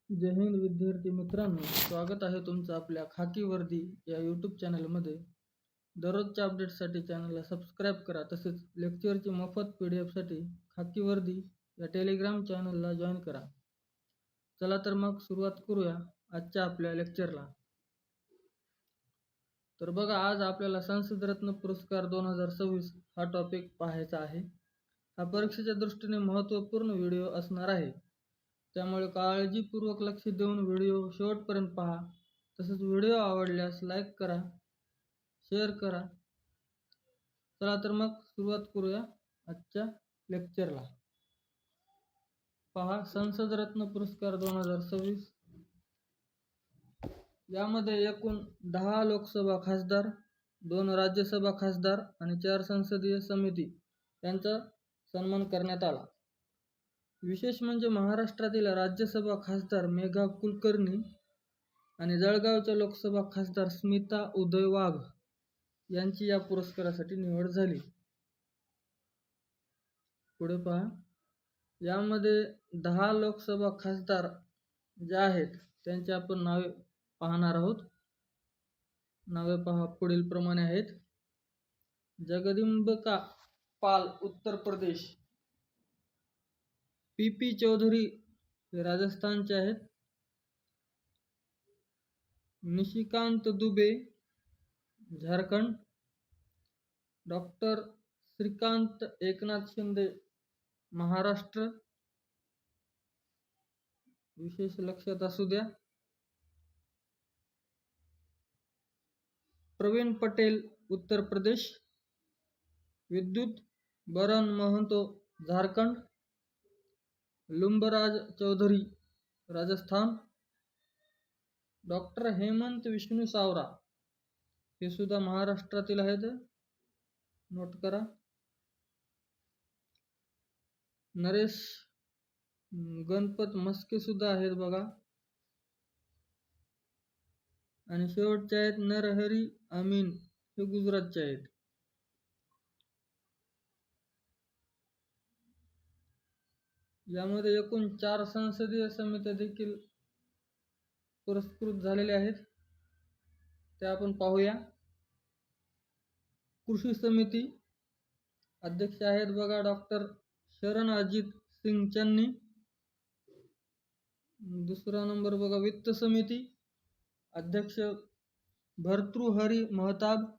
जय हिंद विद्यार्थी मित्रांनो, स्वागत आहे तुमचं आपल्या खाकी वर्दी या यूट्यूब चॅनलमध्ये. दररोजच्या अपडेट्ससाठी चॅनलला सबस्क्राईब करा. तसेच लेक्चरची मोफत PDF साठी खाकी वर्दी या टेलिग्राम चॅनलला जॉईन करा. चला तर मग सुरुवात करूया आजच्या आपल्या लेक्चरला. तर बघा, आज आपल्याला संसदरत्न पुरस्कार 2026 हा टॉपिक पाहायचा आहे. हा परीक्षेच्या दृष्टीने महत्त्वपूर्ण व्हिडिओ असणार आहे, त्यामुळे काळजीपूर्वक लक्ष देऊन व्हिडिओ शेवटपर्यंत पहा. तसेच व्हिडिओ आवडल्यास लाईक करा, शेअर करा. चला तर मग सुरुवात करूया आजच्या लेक्चरला. पहा, संसदरत्न पुरस्कार 2026 यामध्ये एकूण 10 लोकसभा खासदार, 2 राज्यसभा खासदार आणि 4 संसदीय समिती यांचा सन्मान करण्यात आला. विशेष म्हणजे महाराष्ट्रातील राज्यसभा खासदार मेघा कुलकर्णी आणि जळगावच्या लोकसभा खासदार स्मिता उदय वाघ यांची या पुरस्कारासाठी निवड झाली. पुढे पहा, यामध्ये 10 लोकसभा खासदार जे आहेत त्यांची आपण नावे पाहणार आहोत. नावे पहा, पुढील प्रमाणे आहेत. जगदंबिका पाल उत्तर प्रदेश, PP चौधरी हे राजस्थानचे आहेत, निशिकांत दुबे झारखंड, डॉक्टर श्रीकांत एकनाथ शिंदे महाराष्ट्र. विशेष लक्षात असू द्या. प्रवीण पटेल उत्तर प्रदेश, विद्युत बरन महतो झारखंड, लुंबराज चौधरी राजस्थान, डॉक्टर हेमंत विष्णू सावरा हे सुद्धा महाराष्ट्रातील आहेत, नोट करा. नरेश गणपत मस्के सुद्धा आहेत बघा. आणि शेवटचे आहेत नरहरी अमीन, हे गुजरातचे आहेत. यामध्ये एकूण 4 संसदीय समित्या देखील पुरस्कृत झालेल्या आहेत, त्या आपण पाहूया. कृषी समिती अध्यक्ष आहेत बघा डॉक्टर शरण अजित सिंग चन्नी. दुसरा नंबर बघा, वित्त समिती अध्यक्ष भर्तृहरी महताब.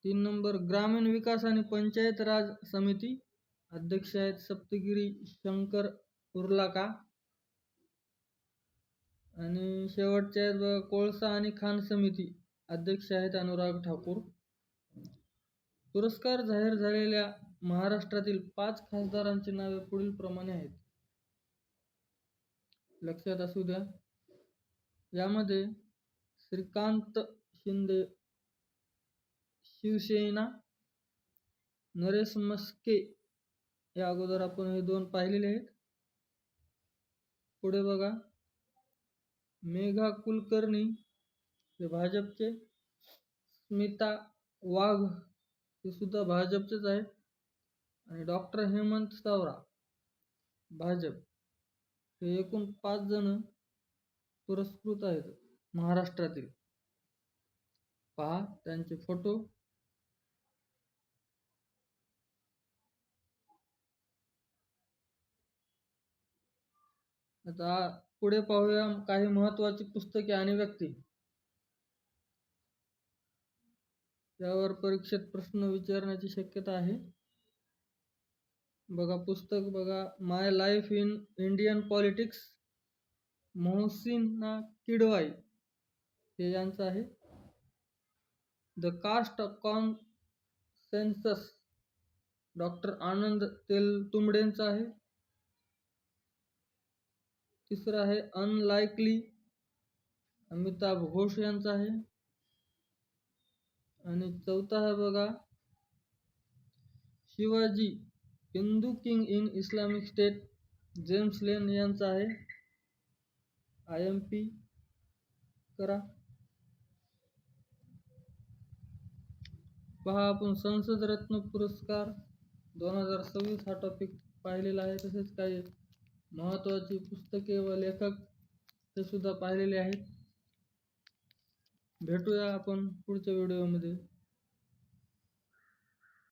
3 नंबर, ग्रामीण विकास आणि पंचायत राज समिती अध्यक्ष आहेत सप्तगिरी शंकर उर्लाका. आणि शेवटचे आहेत बघा, कोळसा आणि खाण समिती अध्यक्ष आहेत अनुराग ठाकूर. पुरस्कार जाहीर झालेल्या महाराष्ट्रातील 5 खासदारांची नावे पुढील प्रमाणे आहेत, लक्षात असू द्या. यामध्ये श्रीकांत शिंदे शिवसेना, नरेश मस्के या अगोदर आपण हे 2 पाहिलेले आहेत. पुढे बघा, मेघा कुलकर्णी हे भाजपचे, स्मिता वाघ हे सुद्धा भाजपचेच आहेत, आणि डॉक्टर हेमंत सावरा भाजप. हे एकूण 5 जण पुरस्कृत आहेत महाराष्ट्रातील. पहा त्यांचे फोटो. आता पुढे पाहूया काही महत्त्वाची पुस्तके आणि व्यक्ती. त्यावर परीक्षेत प्रश्न विचारण्याची शक्यता आहे. बघा, पुस्तक बघा, my life in Indian politics, Mohsina Kidwai हे यांचं आहे. The caste consensus doctor Anand तेलतुंबडेंचं आहे. तिसरं आहे अनलाइकली, अमिताभ घोष यांचं आहे. आणि चौथा आहे बघा, Shivaji Hindu king in Islamic state, James Laine यांचा आहे. IMP करा. पहा, आपण संसदरत्न पुरस्कार 2026 हा टॉपिक पाहिलेला आहे. तसेच काही महत्त्वाची पुस्तके व लेखक ते सुद्धा पाहिलेले आहेत. भेटूया आपण पुढच्या व्हिडिओमध्ये.